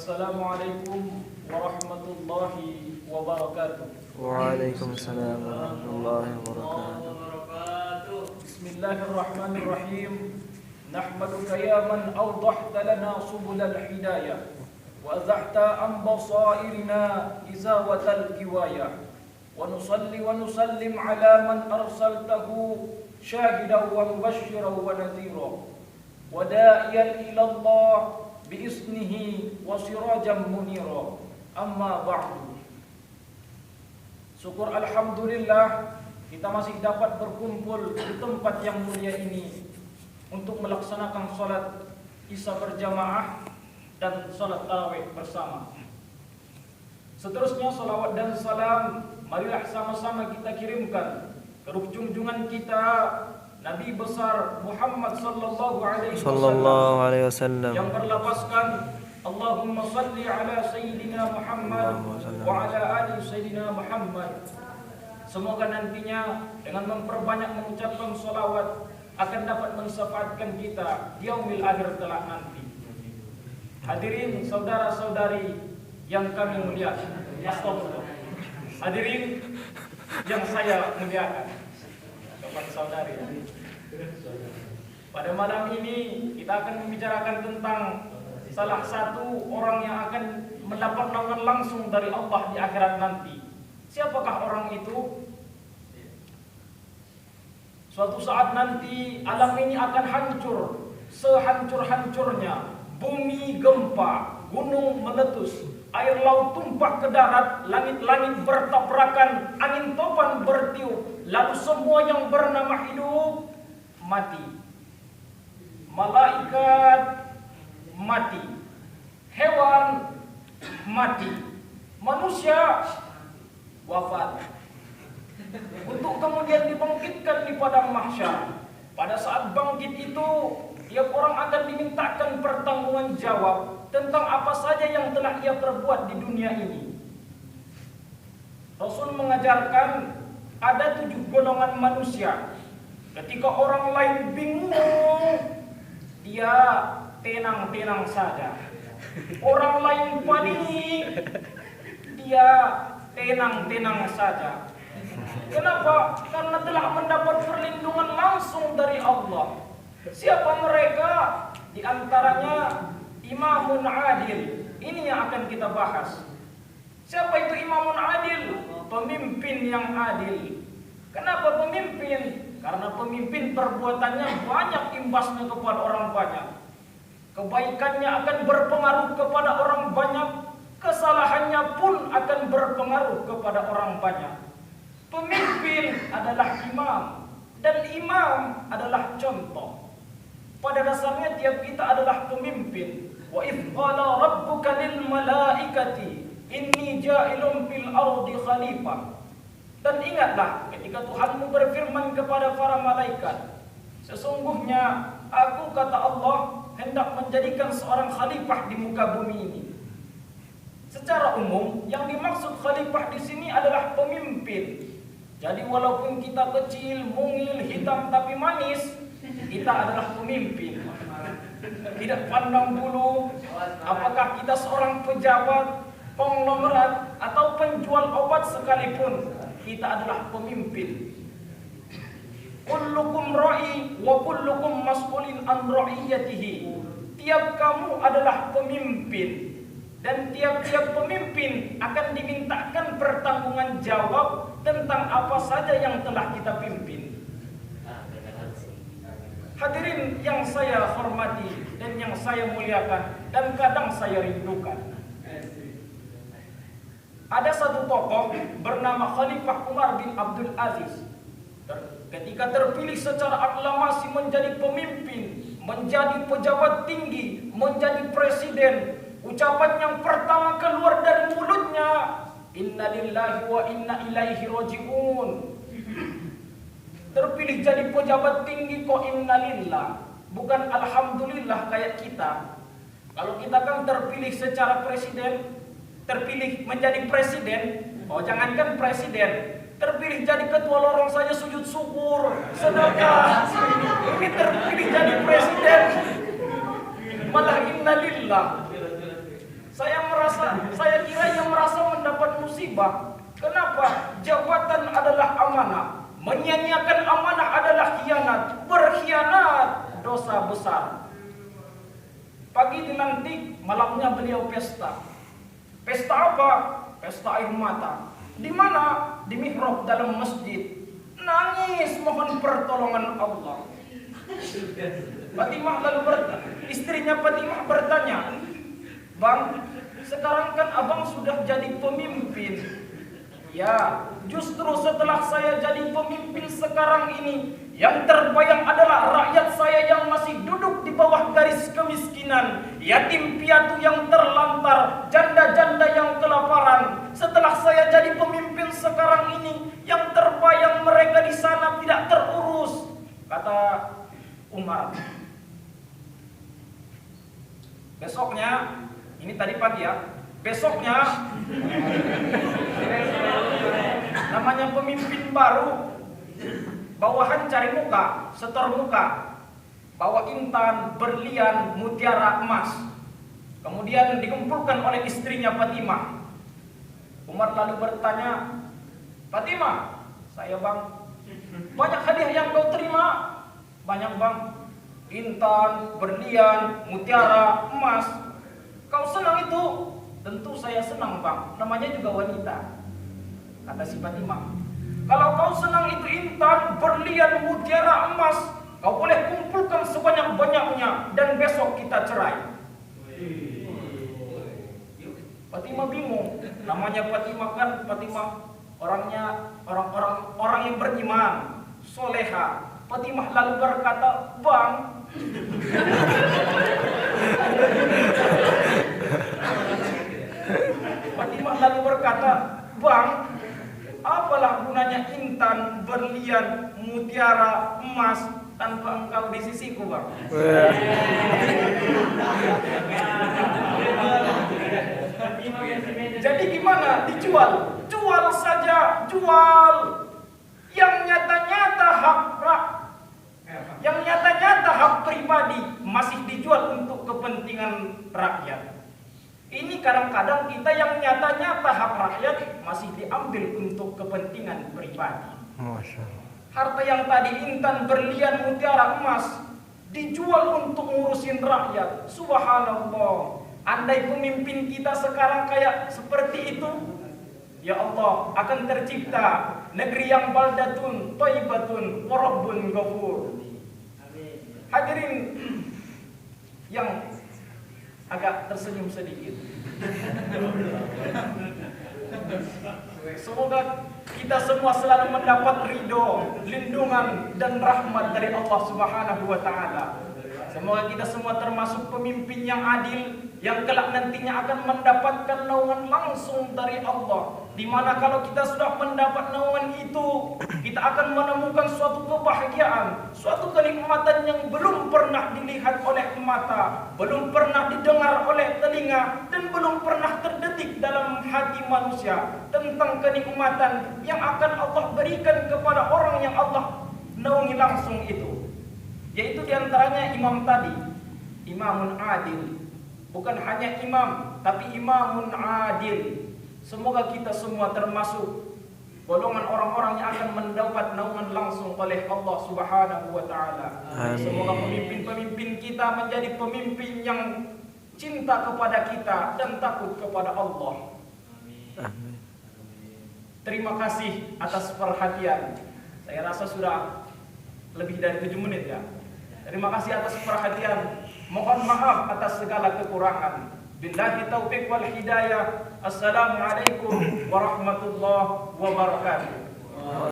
Assalamualaikum warahmatullahi wabarakatuh. Waalaikumsalam warahmatullahi wabarakatuh. Bismillahirrahmanirrahim. Nahmaduka ya man awdahta lana subulal hidayah wa azahta an basairina izawatal giwayah wa nusalli wa nusallim ala man arsaltahu syahidan wa mubashiran wa nadhira wa da'iyan ila Allah biisnihi wa sirajan munira. Amma ba'du. Syukur alhamdulillah kita masih dapat berkumpul di tempat yang mulia ini untuk melaksanakan salat Isya berjamaah dan salat tarawih bersama. Seterusnya salawat dan salam marilah sama-sama kita kirimkan ke junjungan kita Nabi besar Muhammad sallallahu alaihi wasallam yang berlafazkan Allahumma salli ala sayyidina Muhammad wa ala ali sayyidina Muhammad. Semoga nantinya dengan memperbanyak mengucapkan salawat akan dapat mensyafaatkan kita di yaumil akhir kelak nanti. Hadirin saudara-saudari yang kami muliakan. Astagfirullah. Hadirin yang saya muliakan. Kepada saudari. Pada malam ini kita akan membicarakan tentang salah satu orang yang akan mendapat naungan langsung dari Allah di akhirat nanti. Siapakah orang itu? Suatu saat nanti alam ini akan hancur, sehancur-hancurnya. Bumi gempa, gunung meletus, air laut tumpah ke darat, langit-langit bertabrakan, angin topan bertiup, lalu semua yang bernama hidup mati. Malaikat mati, hewan mati, manusia wafat. Untuk kemudian dibangkitkan di padang mahsyar. Pada saat bangkit itu, tiap orang akan dimintakan pertanggungjawaban jawab tentang apa saja yang telah ia perbuat di dunia ini. Rasul mengajarkan ada 7 golongan manusia. Ketika orang lain bingung, dia tenang-tenang saja. Orang lain panik, dia tenang-tenang saja. Kenapa? Karena telah mendapat perlindungan langsung dari Allah. Siapa mereka? Di antaranya Imamun Adil. Ini yang akan kita bahas. Siapa itu Imamun Adil? Pemimpin yang adil. Kenapa pemimpin? Karena pemimpin perbuatannya banyak imbasnya kepada orang banyak. Kebaikannya akan berpengaruh kepada orang banyak. Kesalahannya pun akan berpengaruh kepada orang banyak. Pemimpin adalah imam. Dan imam adalah contoh. Pada dasarnya tiap kita adalah pemimpin. Wa idh qala rabbuka lil malaikati inni ja'ilun fil ardi khalifah. Dan ingatlah ketika Tuhanmu berfirman kepada para malaikat, sesungguhnya aku, kata Allah, hendak menjadikan seorang khalifah di muka bumi ini. Secara umum yang dimaksud khalifah di sini adalah pemimpin. Jadi walaupun kita kecil, mungil, hitam tapi manis, kita adalah pemimpin. Tidak pandang bulu apakah kita seorang pejabat, konglomerat atau penjual obat sekalipun, kita adalah pemimpin. Kullukum ra'i wa kullukum mas'ulin an ra'iyatihi. Tiap kamu adalah pemimpin. Dan tiap-tiap pemimpin akan dimintakan pertanggungan jawab tentang apa saja yang telah kita pimpin. Hadirin yang saya hormati dan yang saya muliakan dan kadang saya rindukan. Ada satu tokoh bernama Khalifah Umar bin Abdul Aziz. Ketika terpilih secara aklamasi menjadi pemimpin, menjadi pejabat tinggi, menjadi presiden, ucapan yang pertama keluar dari mulutnya, inna lillahi wa inna ilaihi raji'un. Terpilih jadi pejabat tinggi kok inna lillah, bukan alhamdulillah kayak kita. Kalau kita kan terpilih secara presiden, terpilih menjadi presiden, oh jangankan presiden, terpilih jadi ketua lorong saja sujud syukur, sedekah. Ini terpilih jadi presiden, malah inna lillah. Saya kira yang merasa mendapat musibah. Kenapa? Jabatan adalah amanah. Menyia-nyiakan amanah adalah khianat. Berkhianat dosa besar. Pagi dilantik, malamnya beliau pesta. Pesta apa? Pesta air mata. Di mana? Di mihrab dalam masjid. Nangis mohon pertolongan Allah. Fatimah lalu istrinya Fatimah bertanya, "Bang, sekarang kan abang sudah jadi pemimpin." "Ya, justru setelah saya jadi pemimpin sekarang ini, yang terbayang adalah rakyat saya yang masih duduk di bawah garis kemiskinan, yatim piatu yang terlantar, janda-janda yang kelaparan. Setelah saya jadi pemimpin sekarang ini, yang terbayang mereka di sana tidak terurus," kata Umar. Besoknya, ini tadi pagi ya, besoknya namanya pemimpin baru, bawahan cari muka, setor muka, bawa intan, berlian, mutiara, emas. Kemudian dikumpulkan oleh istrinya Fatimah. Umar lalu bertanya, "Fatimah, saya bang, banyak hadiah yang kau terima?" "Banyak bang, intan, berlian, mutiara, emas." "Kau senang itu?" "Tentu saya senang bang, namanya juga wanita," kata si Fatimah. "Kalau kau senang itu intan, berlian, mutiara, emas, kau boleh kumpulkan sebanyak-banyaknya dan besok kita cerai." Fatimah bingung. Namanya Fatimah kan, Fatimah orangnya orang yang beriman, soleha. Fatimah lalu berkata, "Bang, Fatimah lalu berkata, "Bang, apalah gunanya intan, berlian, mutiara, emas tanpa engkau di sisiku, bang?" Jadi gimana? Dijual? Jual saja, jual. Yang nyata-nyata hak pribadi masih dijual untuk kepentingan rakyat. Ini kadang-kadang kita yang nyata-nyata hak rakyat masih diambil untuk kepentingan pribadi. Harta yang tadi intan, berlian, mutiara, emas dijual untuk ngurusin rakyat. Subhanallah. Andai pemimpin kita sekarang kayak seperti itu, ya Allah, akan tercipta negeri yang baldatun, thayyibatun, wa rabbun ghafur. Hadirin yang agak tersenyum sedikit, semoga kita semua selalu mendapat ridho, lindungan dan rahmat dari Allah Subhanahu wa taala. Semoga kita semua termasuk pemimpin yang adil, yang kelak nantinya akan mendapatkan naungan langsung dari Allah. Di mana kalau kita sudah mendapat naungan itu, kita akan menemukan suatu kebahagiaan, suatu kenikmatan yang belum pernah dilihat oleh mata, belum pernah didengar oleh telinga, dan belum pernah terdetik dalam hati manusia tentang kenikmatan yang akan Allah berikan kepada orang yang Allah naungi langsung itu. Yaitu diantaranya imam tadi, imamun adil. Bukan hanya imam, tapi imamun adil. Semoga kita semua termasuk golongan orang-orang yang akan mendapat naungan langsung oleh Allah Subhanahu wa taala. Semoga pemimpin-pemimpin kita menjadi pemimpin yang cinta kepada kita dan takut kepada Allah. Amin. Terima kasih atas perhatian. Saya rasa sudah lebih dari 7 menit ya. Terima kasih atas perhatian. Mohon maaf atas segala kekurangan. Billahi taufiq wal hidayah. Assalamualaikum warahmatullahi wabarakatuh.